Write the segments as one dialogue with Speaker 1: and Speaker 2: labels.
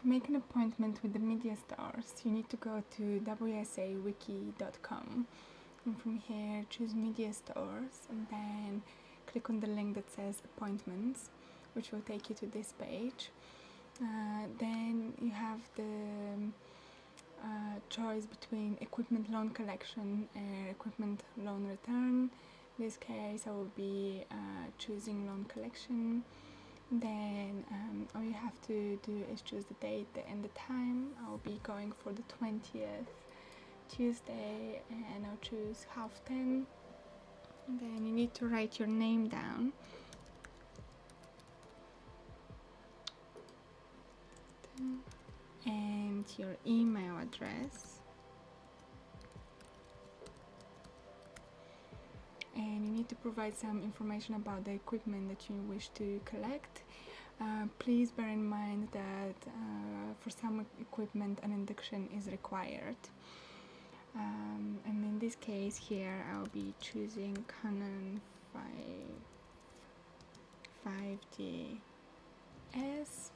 Speaker 1: To make an appointment with the media stars, you need to go to wsawiki.com, and from here choose media stars and then click on the link that says appointments, which will take you to this page. Then you have the choice between equipment loan collection and equipment loan return. In this case I will be choosing loan collection. Then all you have to do is choose the date and the time. I'll be going for the 20th, Tuesday, and I'll choose 10:30. Then you need to write your name down. And your email address. And you need to provide some information about the equipment that you wish to collect. Please bear in mind that for some equipment an induction is required. And in this case here I'll be choosing Canon 5DS.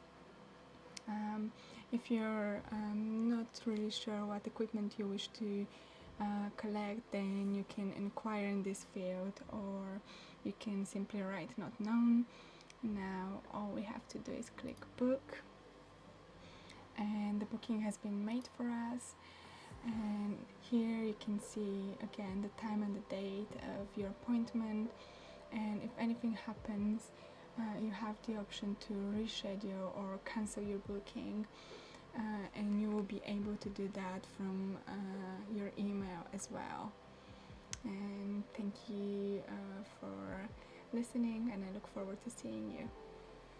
Speaker 1: If you're not really sure what equipment you wish to collect, then you can inquire in this field, or you can simply write not known. Now all we have to do is click book, and the booking has been made for us. And here you can see again the time and the date of your appointment, and if anything happens you have the option to reschedule or cancel your booking, and you will be able to do that from your email as well. And thank you for listening, and I look forward to seeing you.